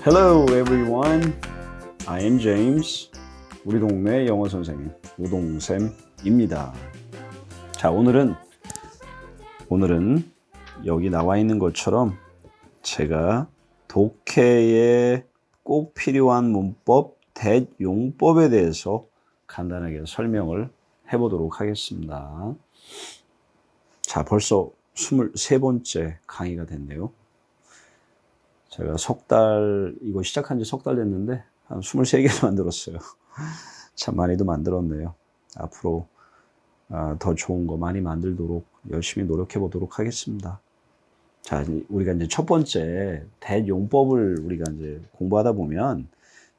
Hello everyone. I am James. 우리 동네 영어 선생님 우동쌤입니다. 자, 오늘은 여기 나와 있는 것처럼 제가 독해에 꼭 필요한 문법, 대용법에 대해서 간단하게 설명을 해보도록 하겠습니다. 자, 벌써 23번째 강의가 됐네요. 제가 이거 시작한 지 석 달 됐는데, 한 23개를 만들었어요. 참 많이도 만들었네요. 앞으로 더 좋은 거 많이 만들도록 열심히 노력해 보도록 하겠습니다. 자, 우리가 이제 첫 번째 대용법을 우리가 이제 공부하다 보면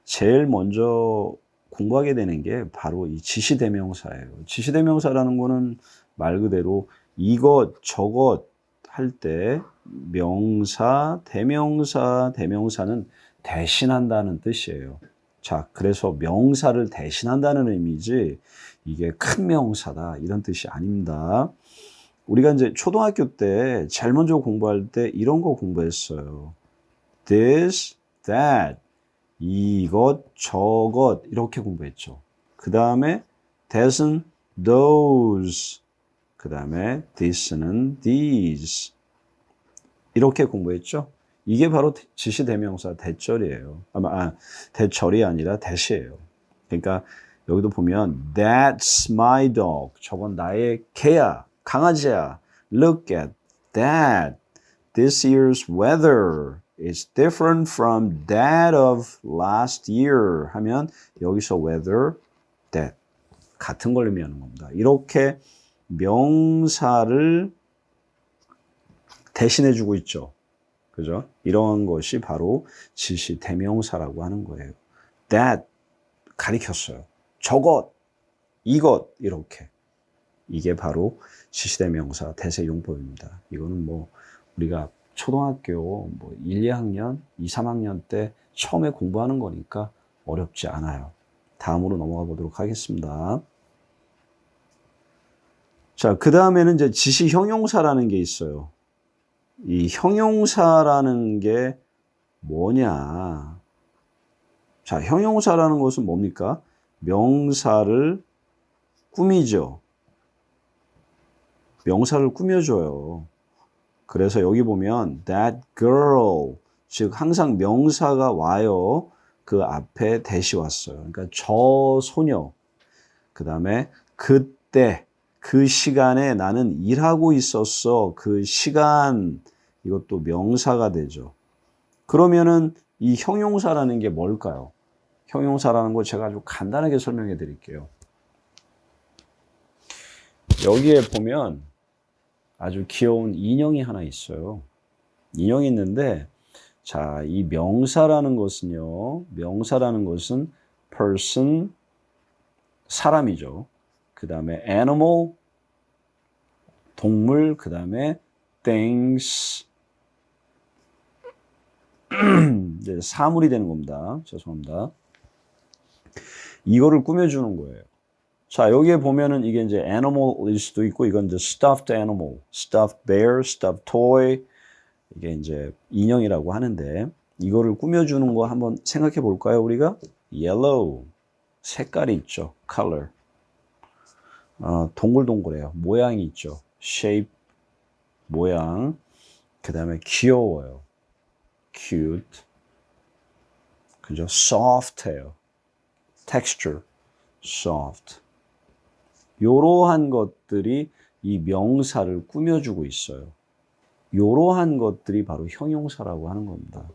제일 먼저 공부하게 되는 게 바로 이 지시대명사예요. 지시대명사라는 거는 말 그대로 이것, 저것 할 때 명사, 대명사는 대신한다는 뜻이에요. 자, 그래서 명사를 대신한다는 의미지 이게 큰 명사다 이런 뜻이 아닙니다. 우리가 이제 초등학교 때 제일 먼저 공부할 때 이런 거 공부했어요. This, that, 이것, 저것 이렇게 공부했죠. 그 다음에 that은 those, 그 다음에 this는 these 이렇게 공부했죠. 이게 바로 지시대명사 대절이에요. 대절이 아니라 대시예요. 그러니까 여기도 보면 That's my dog. 저건 나의 개야, 강아지야. Look at that. This year's weather is different from that of last year. 하면 여기서 weather, that 같은 걸 의미하는 겁니다. 이렇게 명사를 대신해주고 있죠. 그죠? 이런 것이 바로 지시 대명사라고 하는 거예요. That 가리켰어요. 저것, 이것 이렇게. 이게 바로 지시대명사 대세용법입니다. 이거는 뭐 우리가 초등학교 1, 2학년, 2, 3학년 때 처음에 공부하는 거니까 어렵지 않아요. 다음으로 넘어가 보도록 하겠습니다. 자, 그 다음에는 이제 지시 형용사라는 게 있어요. 이 형용사라는 게 뭐냐? 자, 형용사라는 것은 뭡니까? 명사를 꾸미죠. 명사를 꾸며줘요. 그래서 여기 보면 that girl, 즉 항상 명사가 와요. 그 앞에 대시 왔어요. 그러니까 저 소녀, 그 다음에 그때, 그 시간에 나는 일하고 있었어. 그 시간, 이것도 명사가 되죠. 그러면은 이 형용사라는 게 뭘까요? 형용사라는 거 제가 아주 간단하게 설명해 드릴게요. 여기에 보면 아주 귀여운 인형이 하나 있어요. 인형이 있는데, 자, 이 명사라는 것은요, 명사라는 것은 person, 사람이죠. 그 다음에 animal, 동물, 그 다음에 things, 이제 사물이 되는 겁니다. 죄송합니다. 이거를 꾸며주는 거예요. 자, 여기에 보면은 이게 이제 animal일 수도 있고, 이건 이제 stuffed animal, stuffed bear, stuffed toy, 이게 이제 인형이라고 하는데, 이거를 꾸며주는 거 한번 생각해 볼까요, 우리가? yellow, 색깔이 있죠. color. 동글동글해요. 모양이 있죠. shape, 모양. 그 다음에 귀여워요. cute. 그죠? soft해요. texture, soft. 이러한 것들이 이 명사를 꾸며주고 있어요. 이러한 것들이 바로 형용사라고 하는 겁니다.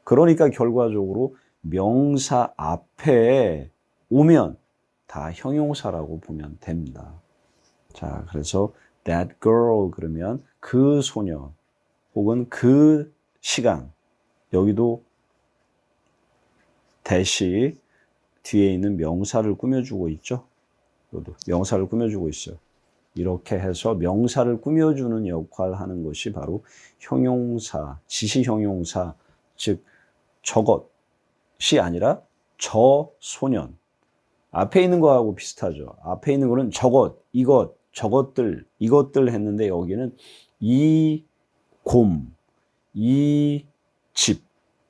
그러니까 결과적으로 명사 앞에 오면 다 형용사라고 보면 됩니다. 자, 그래서 that girl 그러면 그 소녀 혹은 그 시간. 여기도 대시 뒤에 있는 명사를 꾸며주고 있죠. 여기도 명사를 꾸며주고 있어요. 이렇게 해서 명사를 꾸며주는 역할을 하는 것이 바로 형용사, 지시 형용사, 즉 저것이 아니라 저 소년. 앞에 있는 거하고 비슷하죠. 앞에 있는 거는 저것, 이것, 저것들, 이것들 했는데 여기는 이 곰, 이 집,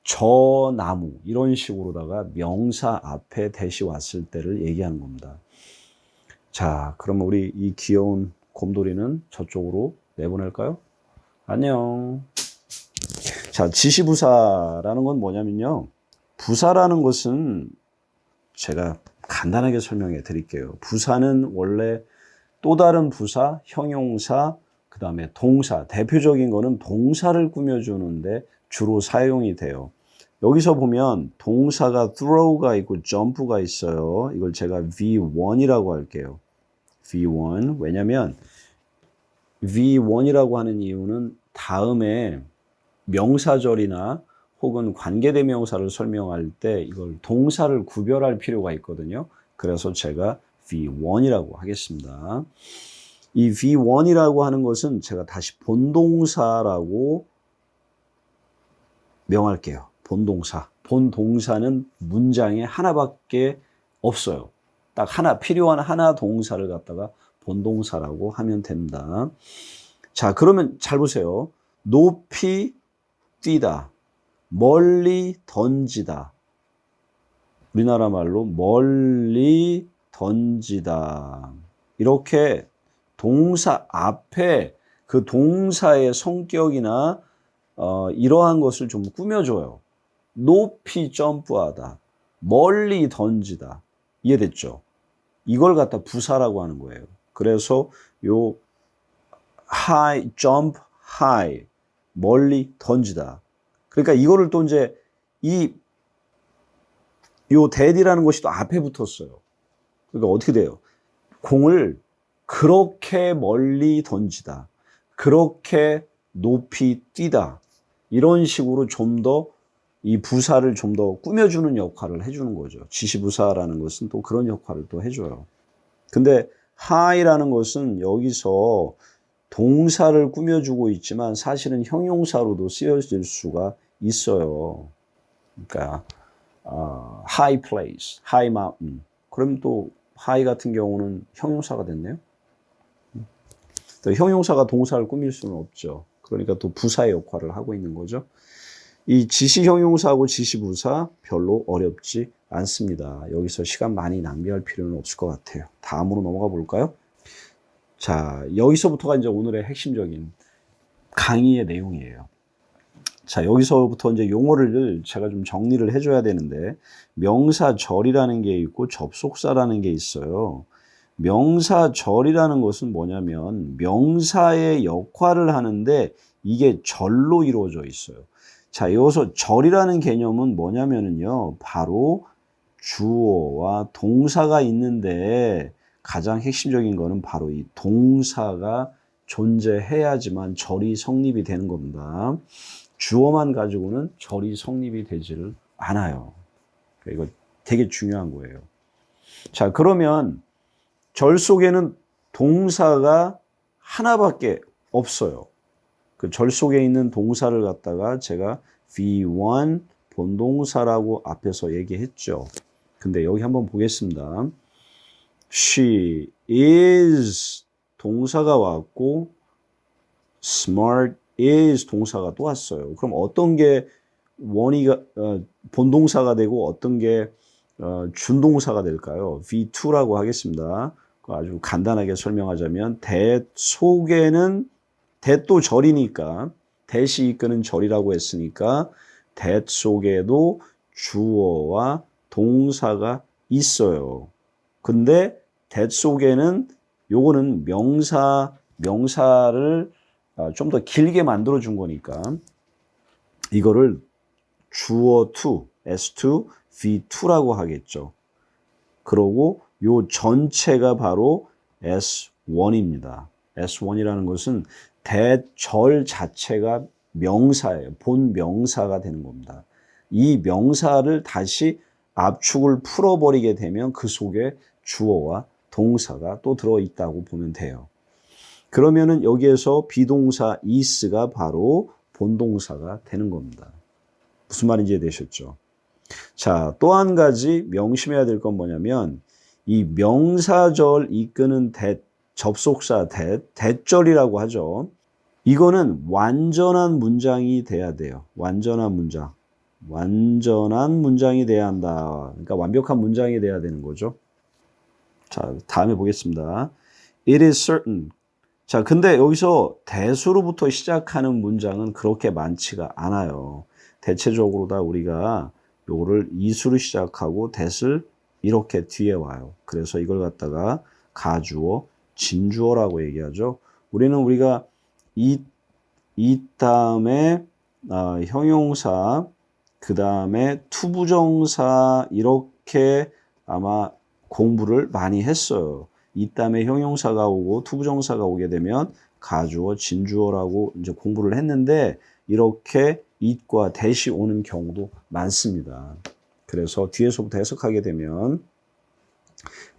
저 나무 이런 식으로다가 명사 앞에 대시 왔을 때를 얘기하는 겁니다. 자, 그러면 우리 이 귀여운 곰돌이는 저쪽으로 내보낼까요? 안녕. 자, 지시부사라는 건 뭐냐면요. 부사라는 것은 제가 간단하게 설명해 드릴게요. 부사는 원래 또 다른 부사, 형용사, 그 다음에 동사, 대표적인 거는 동사를 꾸며주는데 주로 사용이 돼요. 여기서 보면 동사가 throw가 있고 jump가 있어요. 이걸 제가 V1이라고 할게요. V1. 왜냐면 V1이라고 하는 이유는 다음에 명사절이나 혹은 관계대명사를 설명할 때 이걸 동사를 구별할 필요가 있거든요. 그래서 제가 V1이라고 하겠습니다. 이 V1이라고 하는 것은 제가 다시 본동사라고 명할게요. 본동사. 본동사는 문장에 하나밖에 없어요. 딱 하나, 필요한 하나 동사를 갖다가 본동사라고 하면 됩니다. 자, 그러면 잘 보세요. 높이 뛰다, 멀리 던지다. 우리나라 말로 멀리 던지다. 이렇게 동사 앞에 그 동사의 성격이나 이러한 것을 좀 꾸며줘요. 높이 점프하다, 멀리 던지다. 이해됐죠? 이걸 갖다 부사라고 하는 거예요. 그래서 요 high, jump high, 멀리 던지다. 그러니까 이거를 또 이제 요 that이라는 것이 또 앞에 붙었어요. 그러니까 어떻게 돼요? 공을 그렇게 멀리 던지다. 그렇게 높이 뛰다. 이런 식으로 좀 더 이 부사를 좀 더 꾸며주는 역할을 해주는 거죠. 지시부사라는 것은 또 그런 역할을 또 해줘요. 근데 high라는 것은 여기서 동사를 꾸며주고 있지만 사실은 형용사로도 쓰여질 수가 있어요. 그러니까 high place, high mountain. 그럼 또 high 같은 경우는 형용사가 됐네요. 또 형용사가 동사를 꾸밀 수는 없죠. 그러니까 또 부사의 역할을 하고 있는 거죠. 이 지시형용사하고 지시부사 별로 어렵지 않습니다. 여기서 시간 많이 낭비할 필요는 없을 것 같아요. 다음으로 넘어가 볼까요? 자, 여기서부터가 이제 오늘의 핵심적인 강의의 내용이에요. 자, 여기서부터 이제 용어를 제가 좀 정리를 해줘야 되는데, 명사절이라는 게 있고 접속사라는 게 있어요. 명사절이라는 것은 뭐냐면 명사의 역할을 하는데 이게 절로 이루어져 있어요. 자, 여기서 절이라는 개념은 뭐냐면요, 바로 주어와 동사가 있는데 가장 핵심적인 거는 바로 이 동사가 존재해야지만 절이 성립이 되는 겁니다. 주어만 가지고는 절이 성립이 되지를 않아요. 이거 되게 중요한 거예요. 자, 그러면 절 속에는 동사가 하나밖에 없어요. 그 절 속에 있는 동사를 갖다가 제가 V1 본동사라고 앞에서 얘기했죠. 근데 여기 한번 보겠습니다. She is 동사가 왔고 smart is 동사가 또 왔어요. 그럼 어떤 게 원이가 본동사가 되고 어떤 게 준동사가 될까요? V2라고 하겠습니다. 아주 간단하게 설명하자면 that 속에는 that도 절이니까 that이 이끄는 절이라고 했으니까 that 속에도 주어와 동사가 있어요. 근데 that 속에는 요거는 명사를 좀 더 길게 만들어 준 거니까 이거를 주어 to, S2, V2라고 하겠죠. 그러고 요 전체가 바로 S1입니다. S1이라는 것은 대절 자체가 명사예요. 본 명사가 되는 겁니다. 이 명사를 다시 압축을 풀어버리게 되면 그 속에 주어와 동사가 또 들어있다고 보면 돼요. 그러면은 여기에서 비동사 is가 바로 본동사가 되는 겁니다. 무슨 말인지 이해되셨죠? 자, 또 한 가지 명심해야 될 건 뭐냐면 이 명사절 이끄는 접속사 대절이라고 하죠. 이거는 완전한 문장이 돼야 돼요. 완전한 문장. 완전한 문장이 돼야 한다. 그러니까 완벽한 문장이 돼야 되는 거죠. 자, 다음에 보겠습니다. It is certain. 자, 근데 여기서 that으로부터 시작하는 문장은 그렇게 많지가 않아요. 대체적으로 다 우리가 요거를 is로 시작하고 that을 이렇게 뒤에 와요. 그래서 이걸 갖다가 가주어, 진주어라고 얘기하죠. 우리가 이 다음에 형용사, 그 다음에 투부정사 이렇게 아마 공부를 많이 했어요. 이 다음에 형용사가 오고 투부정사가 오게 되면 가주어, 진주어라고 이제 공부를 했는데 이렇게 it과 that이 오는 경우도 많습니다. 그래서 뒤에서부터 해석하게 되면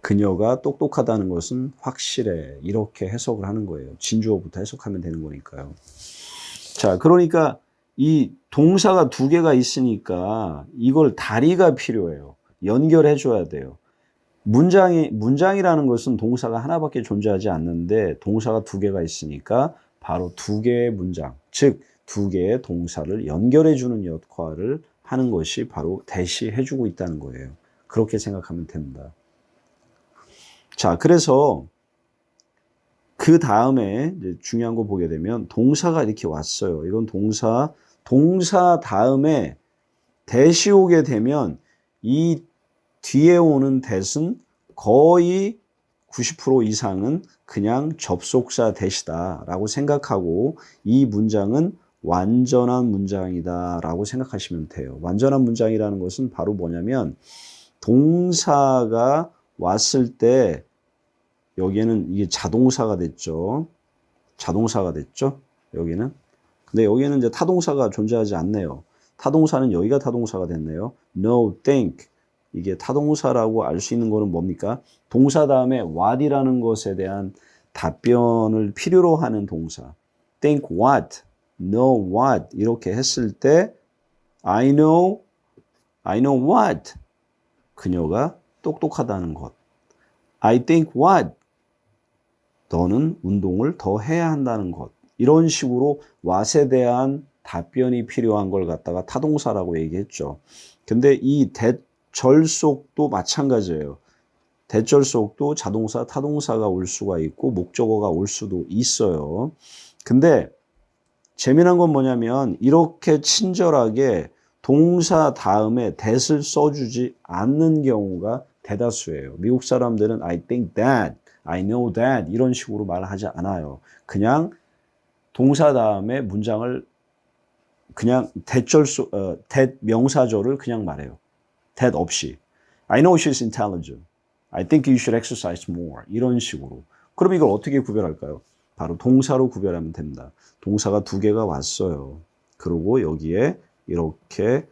그녀가 똑똑하다는 것은 확실해. 이렇게 해석을 하는 거예요. 진주어부터 해석하면 되는 거니까요. 자, 그러니까 이 동사가 두 개가 있으니까 이걸 다리가 필요해요. 연결해 줘야 돼요. 문장이라는 것은 동사가 하나밖에 존재하지 않는데 동사가 두 개가 있으니까 바로 두 개의 문장, 즉 두 개의 동사를 연결해 주는 역할을 하는 것이 바로 that이 해주고 있다는 거예요. 그렇게 생각하면 됩니다. 자, 그래서 그 다음에 이제 중요한 거 보게 되면 동사가 이렇게 왔어요. 이건 동사 다음에 that이 오게 되면 이 뒤에 오는 that은 거의 90% 이상은 그냥 접속사 that이다 라고 생각하고 이 문장은 완전한 문장이다 라고 생각하시면 돼요. 완전한 문장이라는 것은 바로 뭐냐면 동사가 왔을 때 여기에는 이게 자동사가 됐죠. 자동사가 됐죠. 여기는. 근데 여기에는 이제 타동사가 존재하지 않네요. 타동사는 여기가 타동사가 됐네요. No, think. 이게 타동사라고 알 수 있는 거는 뭡니까? 동사 다음에 what이라는 것에 대한 답변을 필요로 하는 동사. think what, know what 이렇게 했을 때 I know what. 그녀가 똑똑하다는 것. I think what. 너는 운동을 더 해야 한다는 것. 이런 식으로 what에 대한 답변이 필요한 걸 갖다가 타동사라고 얘기했죠. 근데 이 대절속도 마찬가지예요. 대절속도 자동사, 타동사가 올 수가 있고 목적어가 올 수도 있어요. 근데 재미난 건 뭐냐면 이렇게 친절하게 동사 다음에 that을 써주지 않는 경우가 대다수예요. 미국 사람들은 I think that, I know that 이런 식으로 말하지 않아요. 그냥 동사 다음에 문장을 그냥 that 명사절을 그냥 말해요. that 없이. I know she's intelligent. I think you should exercise more. 이런 식으로. 그럼 이걸 어떻게 구별할까요? 바로 동사로 구별하면 됩니다. 동사가 두 개가 왔어요. 그리고 여기에 이렇게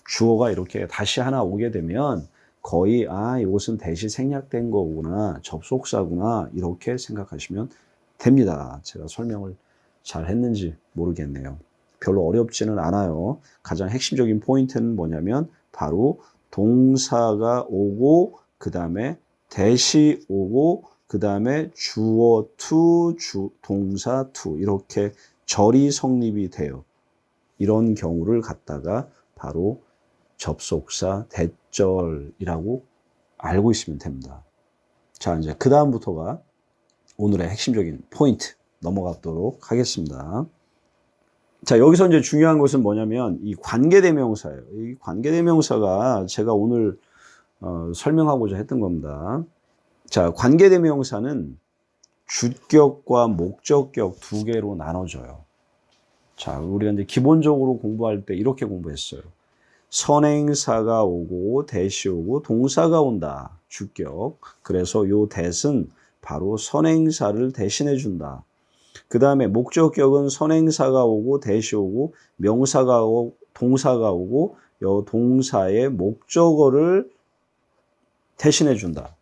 주어가 이렇게 다시 하나 오게 되면 거의 이것은 that이 생략된 거구나. 접속사구나. 이렇게 생각하시면 됩니다. 제가 설명을 잘 했는지 모르겠네요. 별로 어렵지는 않아요. 가장 핵심적인 포인트는 뭐냐면 바로 동사가 오고 그 다음에 that이 오고 그 다음에 주어 to, 동사 to 이렇게 절이 성립이 돼요. 이런 경우를 갖다가 바로 접속사 대절이라고 알고 있으면 됩니다. 자, 이제 그 다음부터가 오늘의 핵심적인 포인트 넘어가도록 하겠습니다. 자, 여기서 이제 중요한 것은 뭐냐면 이 관계대명사예요. 이 관계대명사가 제가 오늘 설명하고자 했던 겁니다. 자, 관계대명사는 주격과 목적격 두 개로 나눠져요. 자, 우리가 이제 기본적으로 공부할 때 이렇게 공부했어요. 선행사가 오고 that이 오고 동사가 온다. 주격. 그래서 요 that은 바로 선행사를 대신해 준다. 그 다음에 목적격은 선행사가 오고 that이 오고 명사가 오고 동사가 오고 요 동사의 목적어를 대신해 준다.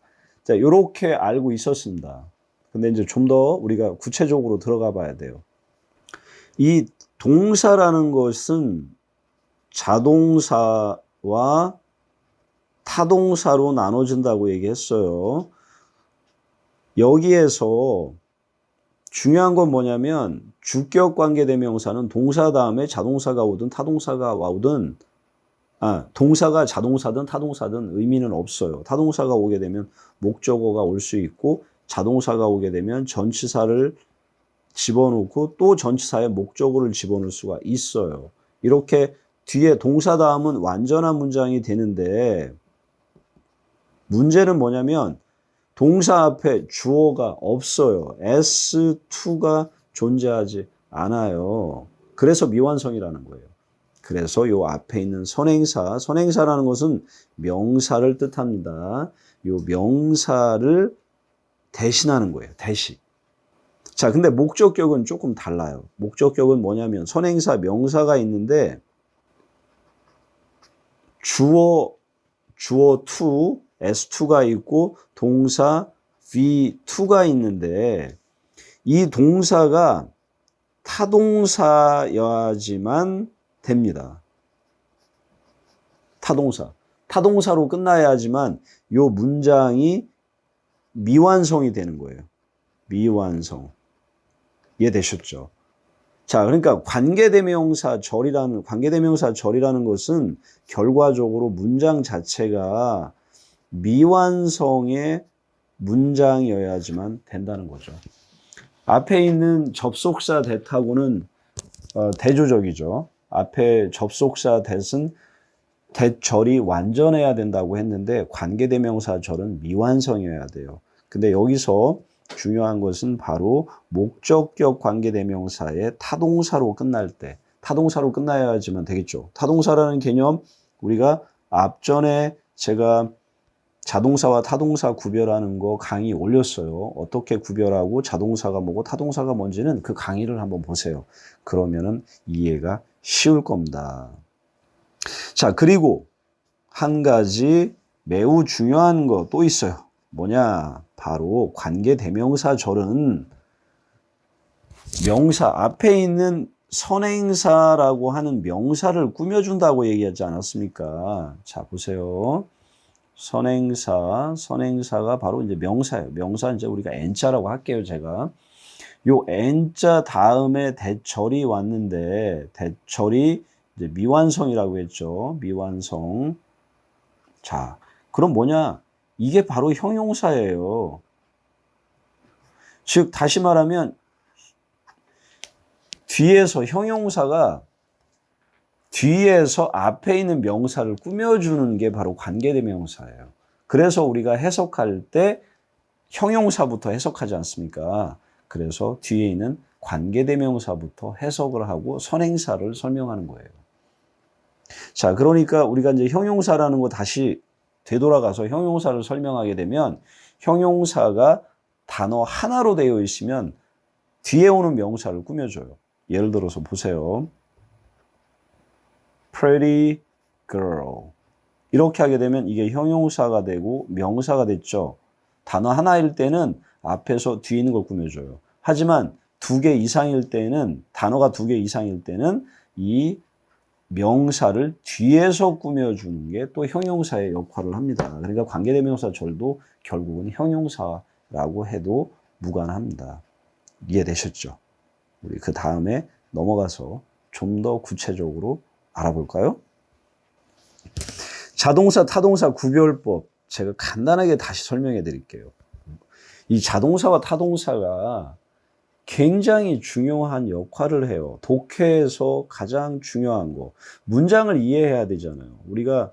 자, 이렇게 알고 있었습니다. 근데 이제 좀 더 우리가 구체적으로 들어가 봐야 돼요. 이 동사라는 것은 자동사와 타동사로 나눠진다고 얘기했어요. 여기에서 중요한 건 뭐냐면 주격 관계대명사는 동사 다음에 자동사가 오든 타동사가 오든 동사가 자동사든 타동사든 의미는 없어요. 타동사가 오게 되면 목적어가 올 수 있고 자동사가 오게 되면 전치사를 집어넣고 또 전치사에 목적어를 집어넣을 수가 있어요. 이렇게 뒤에 동사 다음은 완전한 문장이 되는데 문제는 뭐냐면 동사 앞에 주어가 없어요. S2가 존재하지 않아요. 그래서 미완성이라는 거예요. 그래서 요 앞에 있는 선행사라는 것은 명사를 뜻합니다. 요 명사를 대신하는 거예요. 대신. 자, 근데 목적격은 조금 달라요. 목적격은 뭐냐면 선행사, 명사가 있는데 주어 to, S2가 있고 동사 V2가 있는데 이 동사가 타동사여야지만 됩니다. 타동사로 끝나야지만 요 문장이 미완성이 되는 거예요. 미완성. 이해되셨죠? 자, 그러니까 관계대명사절이라는 것은 결과적으로 문장 자체가 미완성의 문장이어야지만 된다는 거죠. 앞에 있는 접속사 that하고는 대조적이죠. 앞에 접속사 that은 that절이 완전해야 된다고 했는데 관계대명사절은 미완성이어야 돼요. 근데 여기서 중요한 것은 바로 목적격 관계대명사의 타동사로 끝날 때, 타동사로 끝나야지만 되겠죠. 타동사라는 개념 우리가 앞전에 제가 자동사와 타동사 구별하는 거 강의 올렸어요. 어떻게 구별하고 자동사가 뭐고 타동사가 뭔지는 그 강의를 한번 보세요. 그러면은 이해가 쉬울 겁니다. 자, 그리고 한 가지 매우 중요한 거 또 있어요. 뭐냐? 바로 관계대명사절은 명사 앞에 있는 선행사라고 하는 명사를 꾸며준다고 얘기하지 않았습니까? 자, 보세요. 선행사가 바로 이제 명사예요. 명사 이제 우리가 N자라고 할게요, 제가. 요 N자 다음에 대절이 왔는데, 대절이 이제 미완성이라고 했죠. 미완성. 자, 그럼 뭐냐? 이게 바로 형용사예요. 즉, 다시 말하면, 뒤에서 앞에 있는 명사를 꾸며주는 게 바로 관계대명사예요. 그래서 우리가 해석할 때 형용사부터 해석하지 않습니까? 그래서 뒤에 있는 관계대명사부터 해석을 하고 선행사를 설명하는 거예요. 자, 그러니까 우리가 이제 형용사라는 거 다시 되돌아가서 형용사를 설명하게 되면 형용사가 단어 하나로 되어 있으면 뒤에 오는 명사를 꾸며줘요. 예를 들어서 보세요. pretty girl. 이렇게 하게 되면 이게 형용사가 되고 명사가 됐죠. 단어 하나일 때는 앞에서 뒤에 있는 걸 꾸며줘요. 하지만 두 개 이상일 때는, 단어가 두 개 이상일 때는 이 명사를 뒤에서 꾸며주는 게 또 형용사의 역할을 합니다. 그러니까 관계대명사절도 결국은 형용사라고 해도 무관합니다. 이해되셨죠? 우리 그 다음에 넘어가서 좀 더 구체적으로 알아볼까요? 자동사, 타동사 구별법 제가 간단하게 다시 설명해 드릴게요. 이 자동사와 타동사가 굉장히 중요한 역할을 해요. 독해에서 가장 중요한 거. 문장을 이해해야 되잖아요. 우리가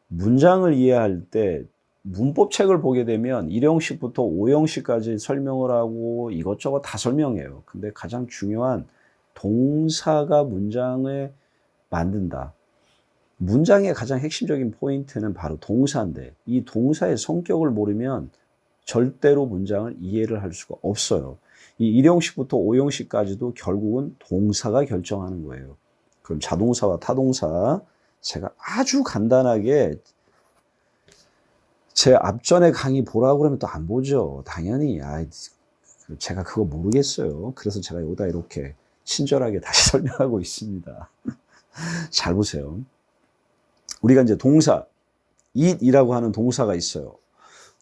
문장을 이해할 때 문법책을 보게 되면 1형식부터 5형식까지 설명을 하고 이것저것 다 설명해요. 근데 가장 중요한 동사가 문장을 만든다. 문장의 가장 핵심적인 포인트는 바로 동사인데 이 동사의 성격을 모르면 절대로 문장을 이해를 할 수가 없어요. 이 1형식부터 5형식까지도 결국은 동사가 결정하는 거예요. 그럼 자동사와 타동사 제가 아주 간단하게 제 앞전에 강의 보라고 그러면 또 안 보죠. 당연히 제가 그거 모르겠어요. 그래서 제가 여기다 이렇게 친절하게 다시 설명하고 있습니다. 잘 보세요. 우리가 이제 동사, eat이라고 하는 동사가 있어요.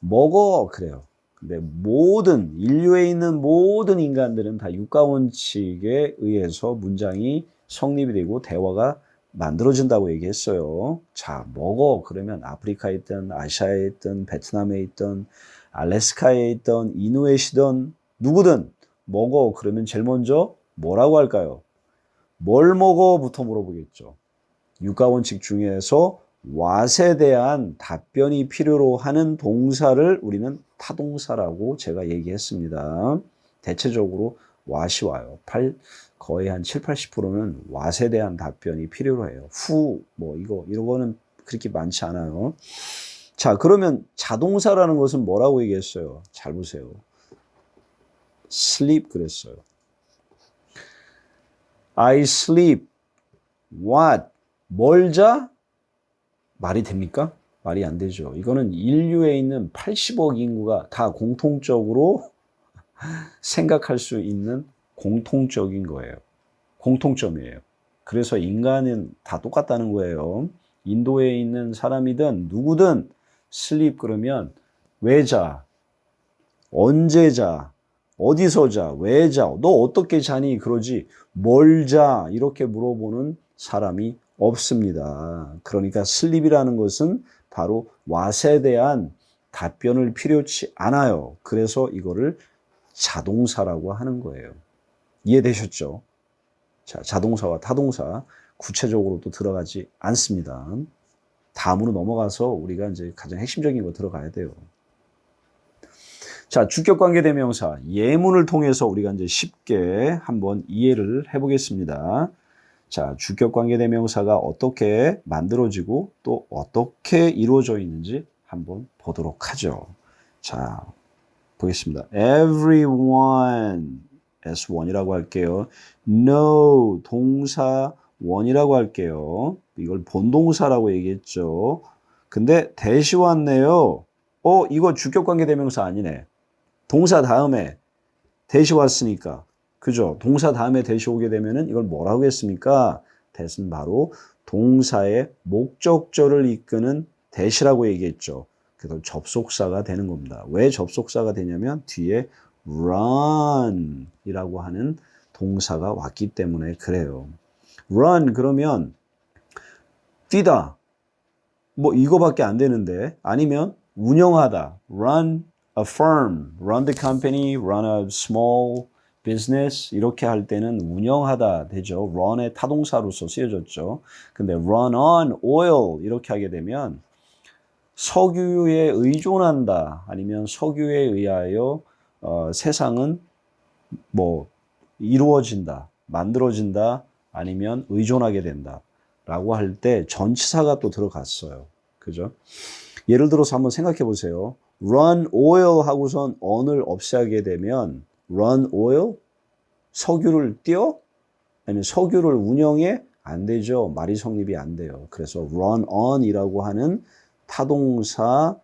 먹어 그래요. 근데 모든 인류에 있는 모든 인간들은 다 육가원칙에 의해서 문장이 성립이 되고 대화가 만들어진다고 얘기했어요. 자, 먹어. 그러면 아프리카에 있든 아시아에 있든 베트남에 있든 알래스카에 있든 이누에시든 누구든 먹어. 그러면 제일 먼저 뭐라고 할까요? 뭘 먹어부터 물어보겠죠. 육가원칙 중에서 what에 대한 답변이 필요로 하는 동사를 우리는 타동사라고 제가 얘기했습니다. 대체적으로 what이 와요. 거의 한 7, 80%는 what에 대한 답변이 필요로 해요. who, 뭐 이런 거는 그렇게 많지 않아요. 자, 그러면 자동사라는 것은 뭐라고 얘기했어요? 잘 보세요. sleep 그랬어요. I sleep. What? 뭘 자? 말이 됩니까? 말이 안 되죠. 이거는 인류에 있는 80억 인구가 다 공통적으로 생각할 수 있는 공통적인 거예요. 공통점이에요. 그래서 인간은 다 똑같다는 거예요. 인도에 있는 사람이든 누구든 sleep 그러면 왜 자? 언제 자? 어디서 자? 왜 자? 너 어떻게 자니? 그러지 뭘 자? 이렇게 물어보는 사람이 없습니다. 그러니까 sleep이라는 것은 바로 what에 대한 답변을 필요치 않아요. 그래서 이거를 자동사라고 하는 거예요. 이해되셨죠? 자, 자동사와 타동사 구체적으로 또 들어가지 않습니다. 다음으로 넘어가서 우리가 이제 가장 핵심적인 거 들어가야 돼요. 자, 주격관계대명사 예문을 통해서 우리가 이제 쉽게 한번 이해를 해보겠습니다. 자, 주격관계대명사가 어떻게 만들어지고 또 어떻게 이루어져 있는지 한번 보도록 하죠. 자, 보겠습니다. Everyone S1이라고 할게요. No 동사 원이라고 할게요. 이걸 본동사라고 얘기했죠. 근데 대시 왔네요. 이거 주격관계대명사 아니네. 동사 다음에 대시 왔으니까. 그죠? 동사 다음에 대시 오게 되면은 이걸 뭐라고 했습니까? 대신 바로 동사의 목적절을 이끄는 대시라고 얘기했죠. 그래서 접속사가 되는 겁니다. 왜 접속사가 되냐면 뒤에 run 이라고 하는 동사가 왔기 때문에 그래요. run 그러면 뛰다. 뭐 이거밖에 안 되는데 아니면 운영하다. run a firm, run the company, run a small business 이렇게 할 때는 운영하다 되죠. run의 타동사로서 쓰여졌죠. 근데 run on oil 이렇게 하게 되면 석유에 의존한다 아니면 석유에 의하여 세상은 뭐 이루어진다, 만들어진다 아니면 의존하게 된다 라고 할 때 전치사가 또 들어갔어요. 그죠? 예를 들어서 한번 생각해 보세요. run oil 하고선 on을 없애게 되면 run oil? 석유를 띄어? 아니면 석유를 운영해? 안 되죠. 말이 성립이 안 돼요. 그래서 run on이라고 하는 타동사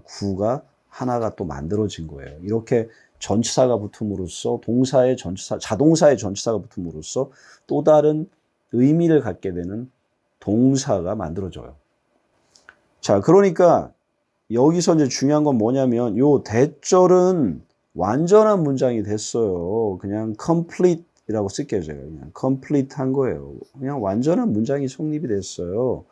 구가 하나가 또 만들어진 거예요. 이렇게 전치사가 붙음으로써 동사의 전치사, 자동사의 전치사가 붙음으로써 또 다른 의미를 갖게 되는 동사가 만들어져요. 자, 그러니까 여기서 이제 중요한 건 뭐냐면 요 대절은 완전한 문장이 됐어요. 그냥 complete이라고 쓸게요, 제가. 그냥 complete 한 거예요. 그냥 완전한 문장이 성립이 됐어요.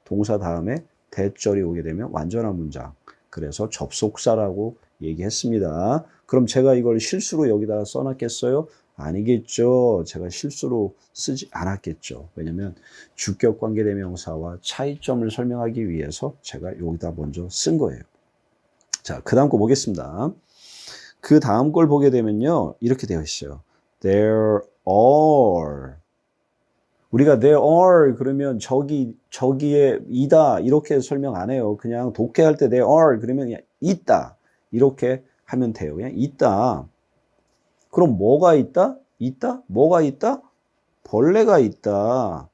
동사 다음에 대절이 오게 되면 완전한 문장. 그래서 접속사라고 얘기했습니다. 그럼 제가 이걸 실수로 여기다가 써놨겠어요? 아니겠죠. 제가 실수로 쓰지 않았겠죠. 왜냐하면 주격관계대명사와 차이점을 설명하기 위해서 제가 여기다 먼저 쓴 거예요. 자, 그 다음 거 보겠습니다. 그 다음 걸 보게 되면요. 이렇게 되어 있어요. There are. 우리가 there are 그러면 저기에 이다 이렇게 설명 안 해요. 그냥 독해할 때 there are 그러면 그냥 있다. 이렇게 하면 돼요. 그냥 있다. 그럼 뭐가 있다? 있다? 뭐가 있다? 벌레가 있다.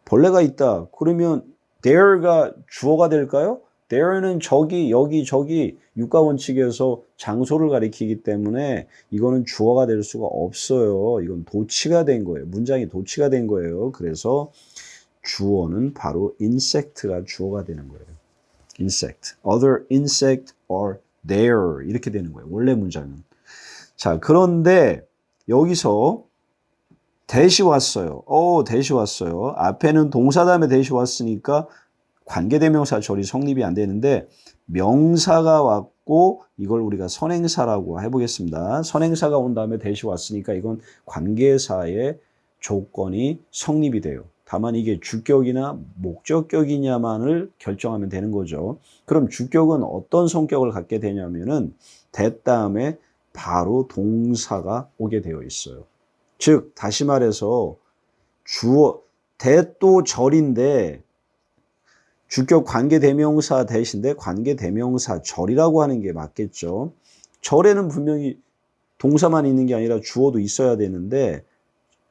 벌레가 있다. 그러면 there가 주어가 될까요? there는 저기, 여기, 저기 육가원칙에서 장소를 가리키기 때문에 이거는 주어가 될 수가 없어요. 이건 도치가 된 거예요. 문장이 도치가 된 거예요. 그래서 주어는 바로 insect가 주어가 되는 거예요. insect. Other insect are there 이렇게 되는 거예요. 원래 문장은. 자, 그런데 여기서 대시 왔어요. 대시 왔어요. 앞에는 동사 다음에 대시 왔으니까 관계대명사 절이 성립이 안 되는데 명사가 왔고 이걸 우리가 선행사라고 해보겠습니다. 선행사가 온 다음에 대시 왔으니까 이건 관계사의 조건이 성립이 돼요. 다만 이게 주격이나 목적격이냐만을 결정하면 되는 거죠. 그럼 주격은 어떤 성격을 갖게 되냐면은 that 다음에 바로 동사가 오게 되어 있어요. 즉 다시 말해서 that도 절인데 주격 관계대명사 that인데 관계대명사 절이라고 하는 게 맞겠죠. 절에는 분명히 동사만 있는 게 아니라 주어도 있어야 되는데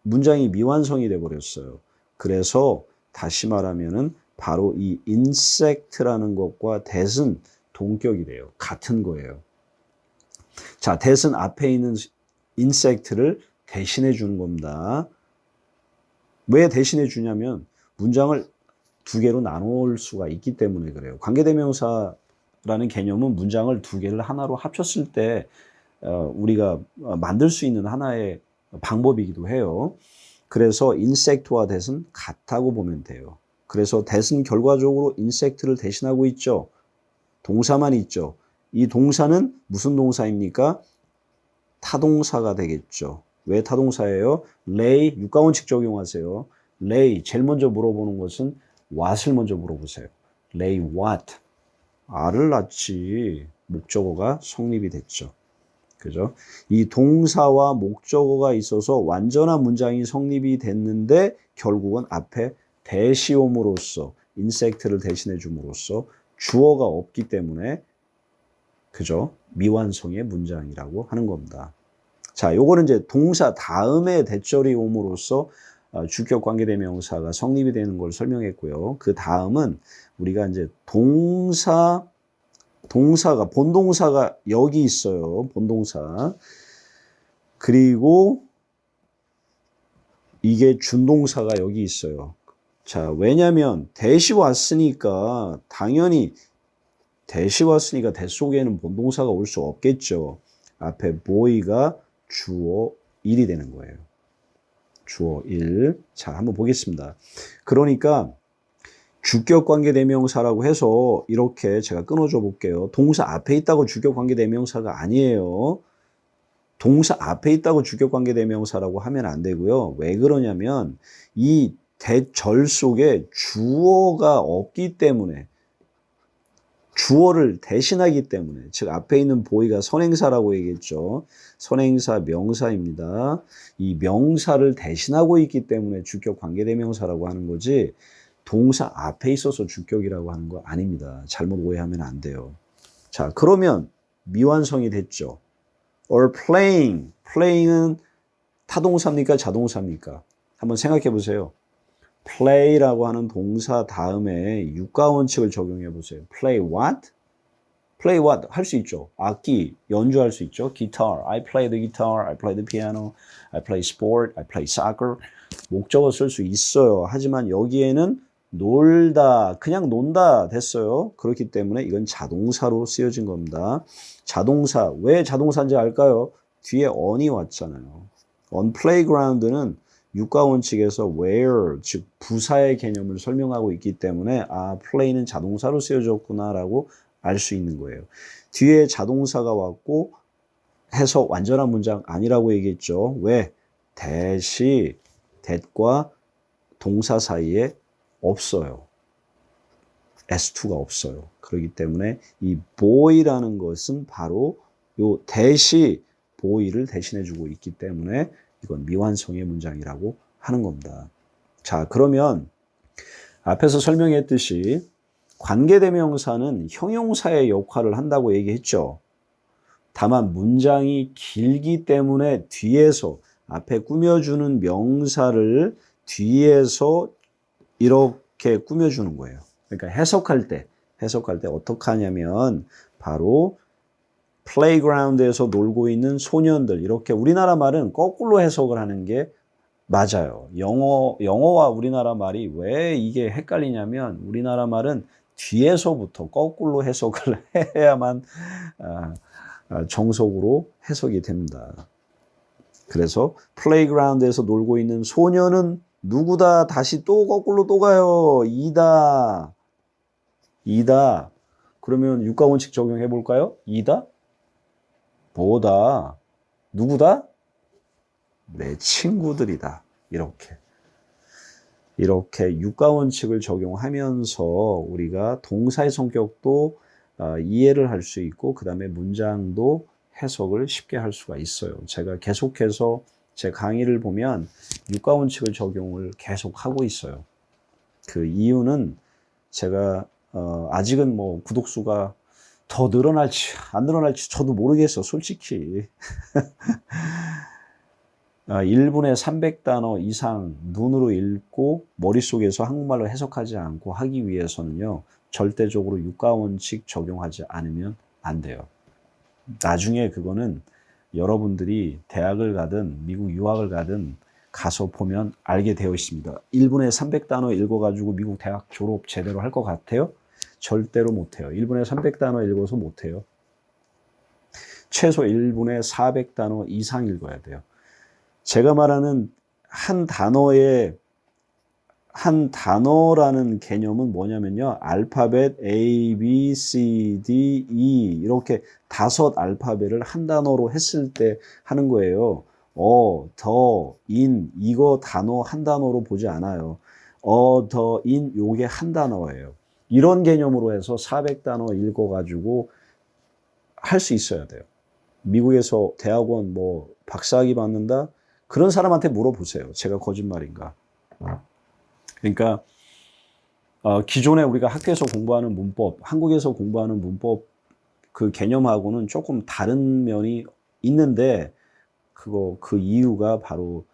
문장이 미완성이 돼버렸어요. 그래서 다시 말하면은 바로 이 insect라는 것과 that은 동격이 돼요. 같은 거예요. 자, that은 앞에 있는 insect를 대신해 주는 겁니다. 왜 대신해 주냐면 문장을 두 개로 나눌 수가 있기 때문에 그래요. 관계대명사라는 개념은 문장을 두 개를 하나로 합쳤을 때 우리가 만들 수 있는 하나의 방법이기도 해요. 그래서 insect와 that은 같다고 보면 돼요. 그래서 that은 결과적으로 insect를 대신하고 있죠. 동사만 있죠. 이 동사는 무슨 동사입니까? 타동사가 되겠죠. 왜 타동사예요? lay, 육가원칙 적용하세요. lay, 제일 먼저 물어보는 것은 what을 먼저 물어보세요. lay what? 알을 낳지. 목적어가 성립이 됐죠. 그죠? 이 동사와 목적어가 있어서 완전한 문장이 성립이 됐는데 결국은 앞에 대시 옴으로써 insect를 대신해 줌으로써 주어가 없기 때문에 그죠? 미완성의 문장이라고 하는 겁니다. 자, 요거는 이제 동사 다음에 대절이 옴으로써 주격 관계대명사가 성립이 되는 걸 설명했고요. 그 다음은 우리가 이제 본동사가 여기 있어요. 본동사. 그리고 이게 준동사가 여기 있어요. 자, 왜냐면 대시 왔으니까 당연히 대시 왔으니까 대 속에는 본동사가 올 수 없겠죠. 앞에 boy가 주어 1이 되는 거예요. 주어 1. 자, 한번 보겠습니다. 그러니까 주격관계대명사라고 해서 이렇게 제가 끊어줘 볼게요. 동사 앞에 있다고 주격관계대명사가 아니에요. 동사 앞에 있다고 주격관계대명사라고 하면 안 되고요. 왜 그러냐면 이 대절 속에 주어가 없기 때문에 주어를 대신하기 때문에 즉 앞에 있는 boy가 선행사라고 얘기했죠. 선행사 명사입니다. 이 명사를 대신하고 있기 때문에 주격 관계대명사라고 하는 거지 동사 앞에 있어서 주격이라고 하는 거 아닙니다. 잘못 오해하면 안 돼요. 자, 그러면 미완성이 됐죠. or playing은 타동사입니까? 자동사입니까? 한번 생각해 보세요. play라고 하는 동사 다음에 육가원칙을 적용해 보세요. play what? play what? 할 수 있죠. 악기, 연주할 수 있죠. guitar. I play the guitar. I play the piano. I play sport. I play soccer. 목적어 쓸 수 있어요. 하지만 여기에는 놀다, 그냥 논다 됐어요. 그렇기 때문에 이건 자동사로 쓰여진 겁니다. 자동사, 왜 자동사인지 알까요? 뒤에 on이 왔잖아요. on playground는 육가원칙에서 where, 즉 부사의 개념을 설명하고 있기 때문에 play는 자동사로 쓰여졌구나라고 알 수 있는 거예요. 뒤에 자동사가 왔고 해서 완전한 문장 아니라고 얘기했죠. 왜? that과 동사 사이에 없어요. S2가 없어요. 그렇기 때문에 이 boy라는 것은 바로 요 that이 boy를 대신해주고 있기 때문에 이건 미완성의 문장이라고 하는 겁니다. 자, 그러면 앞에서 설명했듯이 관계대명사는 형용사의 역할을 한다고 얘기했죠. 다만 문장이 길기 때문에 뒤에서 앞에 꾸며주는 명사를 뒤에서 이렇게 꾸며주는 거예요. 그러니까 해석할 때 어떻게 하냐면 바로 플레이그라운드에서 놀고 있는 소년들, 이렇게 우리나라 말은 거꾸로 해석을 하는 게 맞아요. 영어와 우리나라 말이 왜 이게 헷갈리냐면 우리나라 말은 뒤에서부터 거꾸로 해석을 해야만 정석으로 해석이 됩니다. 그래서 플레이그라운드에서 놀고 있는 소녀는 누구다? 다시 또 거꾸로 또 가요. 이다. 이다. 그러면 육가원칙 적용해 볼까요? 이다? 뭐다? 누구다? 내 친구들이다. 이렇게 육가원칙을 적용하면서 우리가 동사의 성격도 이해를 할 수 있고 그 다음에 문장도 해석을 쉽게 할 수가 있어요. 제가 계속해서 제 강의를 보면 육가원칙을 적용을 계속 하고 있어요. 그 이유는 제가 아직은 뭐 구독수가 더 늘어날지 안 늘어날지 저도 모르겠어, 솔직히. 1분에 300단어 이상 눈으로 읽고 머릿속에서 한국말로 해석하지 않고 하기 위해서는요, 절대적으로 육가원칙 적용하지 않으면 안 돼요. 나중에 그거는 여러분들이 대학을 가든 미국 유학을 가든 가서 보면 알게 되어 있습니다. 1분에 300단어 읽어가지고 미국 대학 졸업 제대로 할 것 같아요? 절대로 못해요. 1분에 300단어 읽어서 못해요. 최소 1분에 400단어 이상 읽어야 돼요. 제가 말하는 한 단어라는 개념은 뭐냐면요. 알파벳 A, B, C, D, E 이렇게 5 알파벳을 한 단어로 했을 때 하는 거예요. 더, 인 이거 단어 한 단어로 보지 않아요. 더, 인 요게 한 단어예요. 이런 개념으로 해서 400단어 읽어가지고 할 수 있어야 돼요. 미국에서 대학원 뭐 박사학위 받는다? 그런 사람한테 물어보세요. 제가 거짓말인가. 그러니까 기존에 우리가 학교에서 공부하는 문법, 한국에서 공부하는 문법 그 개념하고는 조금 다른 면이 있는데 그 이유가 바로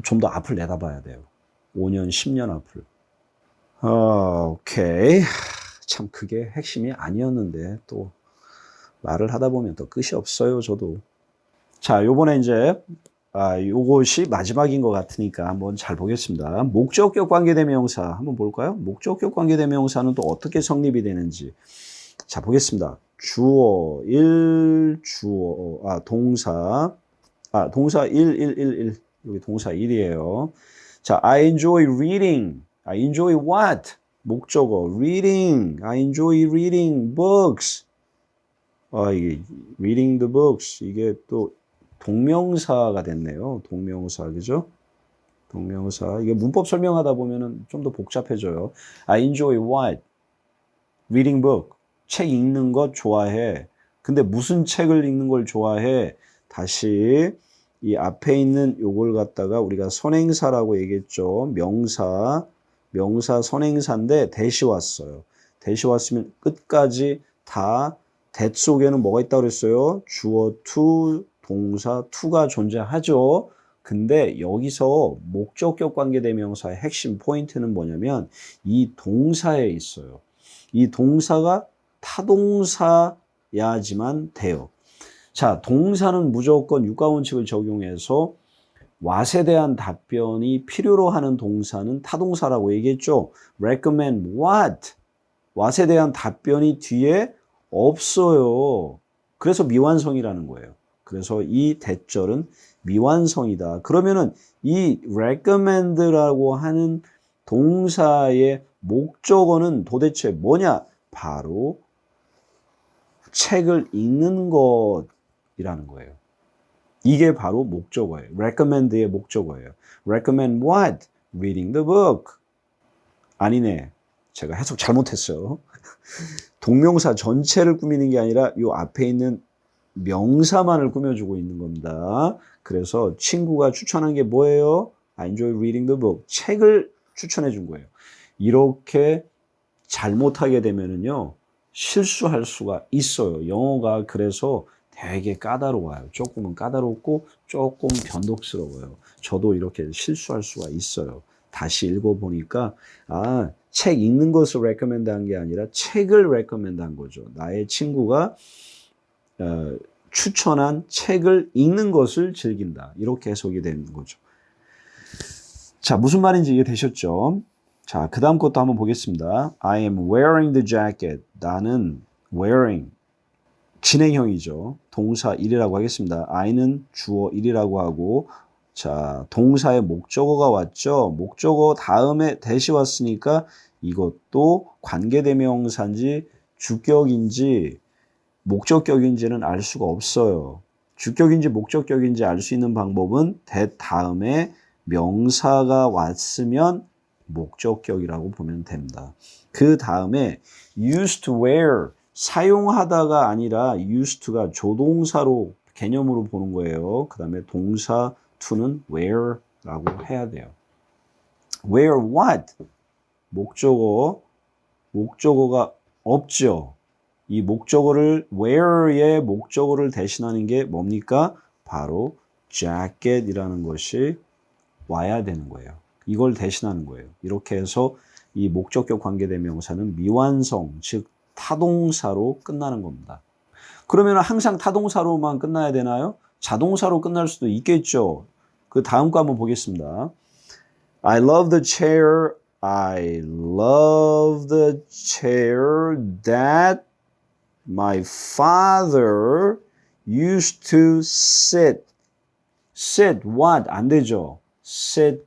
좀 더 앞을 내다봐야 돼요. 5년, 10년 앞을. 오케이. 참 그게 핵심이 아니었는데 또 말을 하다 보면 또 끝이 없어요, 저도. 자, 요번에 이제 요것이 마지막인 것 같으니까 한번 잘 보겠습니다. 목적격 관계대명사 한번 볼까요? 목적격 관계대명사는 또 어떻게 성립이 되는지. 자, 보겠습니다. 주어, 동사 1. 여기 동사 1이에요. 자, I enjoy reading. I enjoy what? 목적어, reading. I enjoy reading books. 이게 reading the books. 이게 또 동명사가 됐네요. 동명사, 그죠? 동명사. 이게 문법 설명하다 보면은 좀 더 복잡해져요. I enjoy what? Reading book. 책 읽는 것 좋아해. 근데 무슨 책을 읽는 걸 좋아해? 다시 이 앞에 있는 요걸 갖다가 우리가 선행사라고 얘기했죠. 명사 선행사인데 대시 왔어요. 대시 왔으면 끝까지 다 that 속에는 뭐가 있다고 그랬어요? 주어 to, 동사 to가 존재하죠. 근데 여기서 목적격 관계대명사의 핵심 포인트는 뭐냐면 이 동사에 있어요. 이 동사가 타동사야지만 돼요. 자, 동사는 무조건 육가원칙을 적용해서 what에 대한 답변이 필요로 하는 동사는 타동사라고 얘기했죠. recommend what? what에 대한 답변이 뒤에 없어요. 그래서 미완성이라는 거예요. 그래서 이 대절은 미완성이다. 그러면은 이 recommend라고 하는 동사의 목적어는 도대체 뭐냐? 바로 책을 읽는 것이라는 거예요. 이게 바로 목적어예요. recommend의 목적어예요. recommend what? reading the book. 아니네. 제가 해석 잘못했어요. 동명사 전체를 꾸미는 게 아니라 이 앞에 있는 명사만을 꾸며주고 있는 겁니다. 그래서 친구가 추천한 게 뭐예요? I enjoy reading the book. 책을 추천해 준 거예요. 이렇게 잘못하게 되면은요, 실수할 수가 있어요. 영어가 그래서 되게 까다로워요. 조금은 까다롭고 조금 변덕스러워요. 저도 이렇게 실수할 수가 있어요. 다시 읽어보니까 책 읽는 것을 recommend 한 게 아니라 책을 recommend 한 거죠. 나의 친구가 추천한 책을 읽는 것을 즐긴다. 이렇게 해석이 되는 거죠. 자, 무슨 말인지 이해되셨죠? 자, 그 다음 것도 한번 보겠습니다. I am wearing the jacket. 나는 wearing. 진행형이죠. 동사 1이라고 하겠습니다. I는 주어 1이라고 하고, 자, 동사의 목적어가 왔죠. 목적어 다음에 대시 왔으니까 이것도 관계대명사인지 주격인지 목적격인지는 알 수가 없어요. 주격인지 목적격인지 알 수 있는 방법은 that 다음에 명사가 왔으면 목적격이라고 보면 됩니다. 그 다음에 used to wear 사용하다가 아니라 used to가 조동사로 개념으로 보는 거예요. 그 다음에 동사 to는 wear라고 해야 돼요. wear what? 목적어가 없죠. 이 목적어를 wear의 목적어를 대신하는 게 뭡니까? 바로 jacket이라는 것이 와야 되는 거예요. 이걸 대신하는 거예요. 이렇게 해서 이 목적격 관계대명사는 미완성, 즉 타동사로 끝나는 겁니다. 그러면 항상 타동사로만 끝나야 되나요? 자동사로 끝날 수도 있겠죠. 그 다음 거 한번 보겠습니다. I love the chair. I love the chair that my father used to sit. sit what? 안 되죠. sit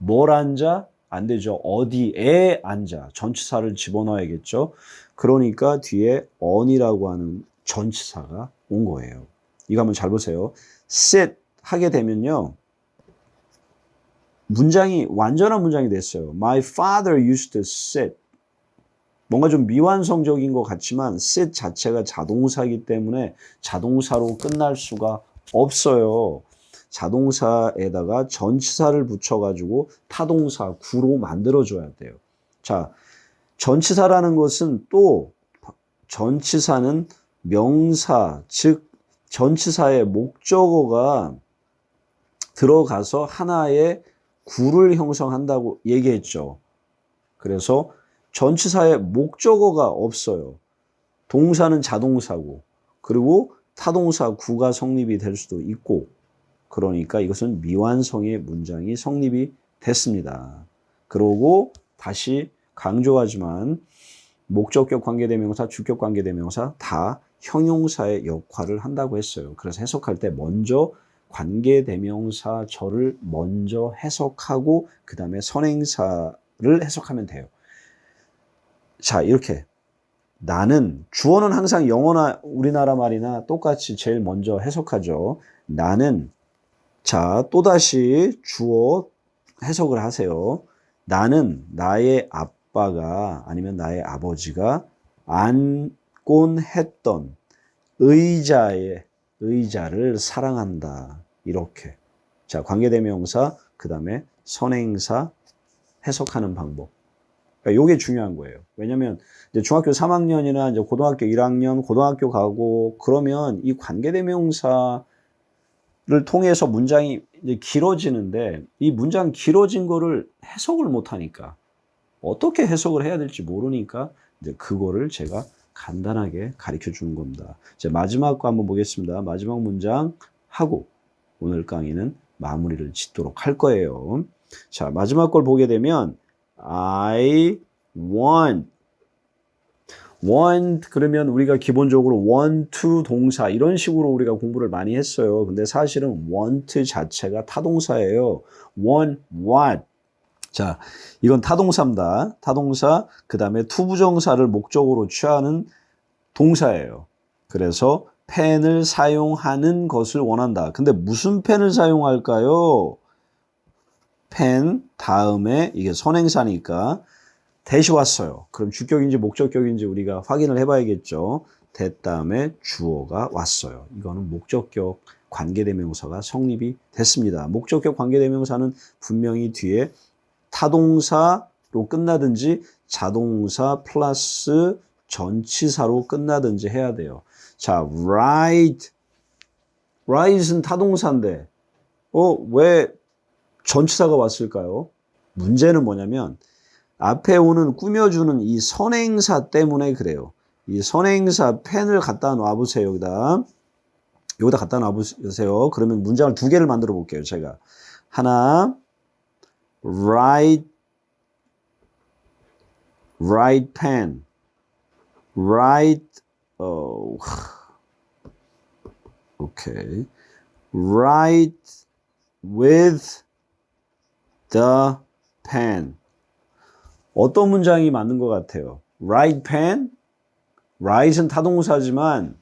뭘 앉아? 안 되죠. 어디에 앉아. 전치사를 집어넣어야겠죠. 그러니까 뒤에 on이라고 하는 전치사가 온 거예요. 이거 한번 잘 보세요. sit 하게 되면요. 문장이 완전한 문장이 됐어요. My father used to sit. 뭔가 좀 미완성적인 것 같지만 sit 자체가 자동사이기 때문에 자동사로 끝날 수가 없어요. 자동사에다가 전치사를 붙여가지고 타동사 구로 만들어줘야 돼요. 자, 전치사라는 것은 또 전치사는 명사, 즉 전치사의 목적어가 들어가서 하나의 구를 형성한다고 얘기했죠. 그래서 전치사의 목적어가 없어요. 동사는 자동사고 그리고 타동사 구가 성립이 될 수도 있고 그러니까 이것은 미완성의 문장이 성립이 됐습니다. 그러고 다시 강조하지만 목적격 관계대명사, 주격 관계대명사 다 형용사의 역할을 한다고 했어요. 그래서 해석할 때 먼저 관계대명사절을 먼저 해석하고 그 다음에 선행사를 해석하면 돼요. 자, 이렇게 나는 주어는 항상 영어나 우리나라 말이나 똑같이 제일 먼저 해석하죠. 나는 자, 또다시 주어 해석을 하세요. 나는 나의 아빠가 아니면 나의 아버지가 앉곤 했던 의자를 사랑한다. 이렇게. 자, 관계대명사, 그 다음에 선행사 해석하는 방법. 그러니까 이게 중요한 거예요. 왜냐면 이제 중학교 3학년이나 이제 고등학교 1학년, 고등학교 가고 그러면 이 관계대명사 를 통해서 문장이 이제 길어지는데 이 문장 길어진 거를 해석을 못 하니까 어떻게 해석을 해야 될지 모르니까 이제 그거를 제가 간단하게 가르쳐 주는 겁니다. 이제 마지막 거 한번 보겠습니다. 마지막 문장 하고 오늘 강의는 마무리를 짓도록 할 거예요. 자, 마지막 걸 보게 되면 I want 그러면 우리가 기본적으로 want to 동사 이런 식으로 우리가 공부를 많이 했어요. 근데 사실은 want 자체가 타동사예요. want what. 자, 이건 타동사입니다. 타동사 그 다음에 투부정사를 목적으로 취하는 동사예요. 그래서 펜을 사용하는 것을 원한다. 근데 무슨 펜을 사용할까요? 펜 다음에 이게 선행사니까 대시 왔어요. 그럼 주격인지 목적격인지 우리가 확인을 해봐야겠죠. 대 다음에 주어가 왔어요. 이거는 목적격 관계대명사가 성립이 됐습니다. 목적격 관계대명사는 분명히 뒤에 타동사로 끝나든지 자동사 플러스 전치사로 끝나든지 해야 돼요. 자, right은 타동사인데 왜 전치사가 왔을까요? 문제는 뭐냐면 앞에 오는 꾸며주는 이 선행사 때문에 그래요. 이 선행사 펜을 갖다 놔보세요. 여기다 갖다 놔보세요. 그러면 문장을 두 개를 만들어 볼게요. 제가 하나 write right pen, right, okay, write with the pen. 어떤 문장이 맞는 것 같아요? Write pen? Write은 타동사지만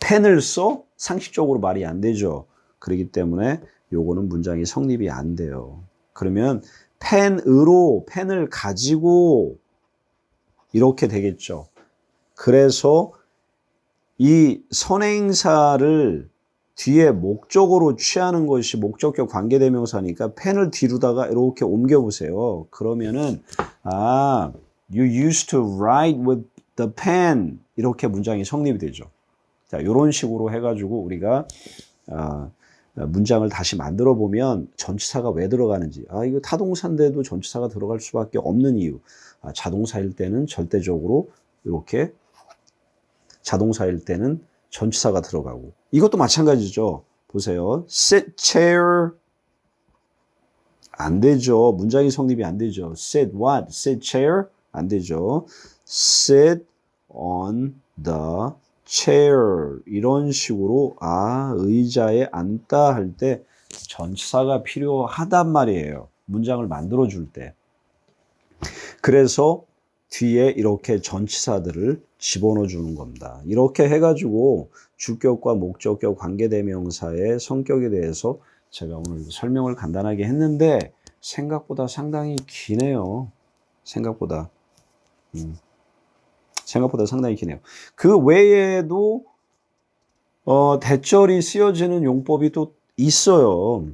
펜을 써? 상식적으로 말이 안 되죠. 그렇기 때문에 요거는 문장이 성립이 안 돼요. 그러면 펜을 가지고 이렇게 되겠죠. 그래서 이 선행사를 뒤에 목적으로 취하는 것이 목적격 관계대명사니까 펜을 뒤로다가 이렇게 옮겨보세요. 그러면은 you used to write with the pen 이렇게 문장이 성립이 되죠. 자, 이런 식으로 해가지고 우리가 문장을 다시 만들어 보면 전치사가 왜 들어가는지 이거 타동사인데도 전치사가 들어갈 수밖에 없는 이유 자동사일 때는 절대적으로 이렇게 자동사일 때는 전치사가 들어가고 이것도 마찬가지죠. 보세요. sit, chair 안 되죠. 문장이 성립이 안 되죠. sit what? sit chair 안 되죠. sit on the chair 이런 식으로 의자에 앉다 할 때 전치사가 필요하단 말이에요. 문장을 만들어 줄 때. 그래서 뒤에 이렇게 전치사들을 집어넣어 주는 겁니다. 이렇게 해가지고 주격과 목적격 관계대명사의 성격에 대해서 제가 오늘 설명을 간단하게 했는데 생각보다 상당히 기네요. 생각보다 상당히 기네요. 그 외에도 대절이 쓰여지는 용법이 또 있어요.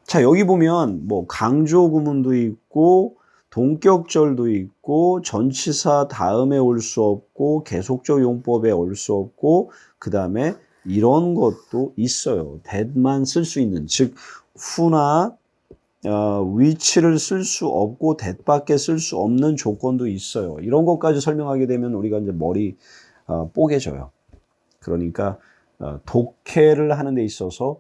자, 여기 보면 뭐 강조 구문도 있고 동격절도 있고 전치사 다음에 올 수 없고 계속적 용법에 올 수 없고 그 다음에 이런 것도 있어요. that만 쓸 수 있는 즉 who나 which를 쓸 수 없고 that밖에 쓸 수 없는 조건도 있어요. 이런 것까지 설명하게 되면 우리가 이제 머리 뽀개져요. 그러니까 독해를 하는 데 있어서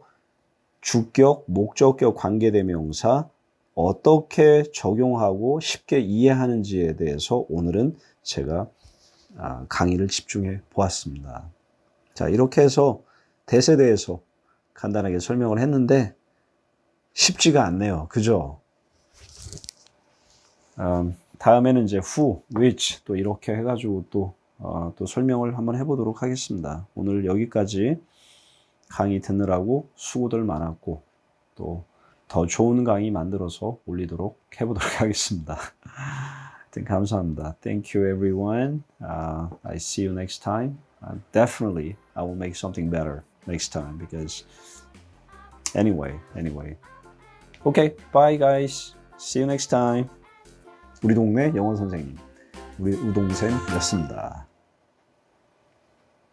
주격, 목적격, 관계대명사 어떻게 적용하고 쉽게 이해하는지에 대해서 오늘은 제가 강의를 집중해 보았습니다. 자, 이렇게 해서 that에 대해서 간단하게 설명을 했는데 쉽지가 않네요. 그죠? 다음에는 이제 who, which 또 이렇게 해가지고 또 설명을 한번 해보도록 하겠습니다. 오늘 여기까지 강의 듣느라고 수고들 많았고 또 더 좋은 강의 만들어서 올리도록 해보도록 하겠습니다. 감사합니다. Thank you everyone. I see you next time. Definitely I will make something better next time because anyway. Okay, bye guys. See you next time. 우리 동네 영어 선생님, 우리 우동생이었습니다.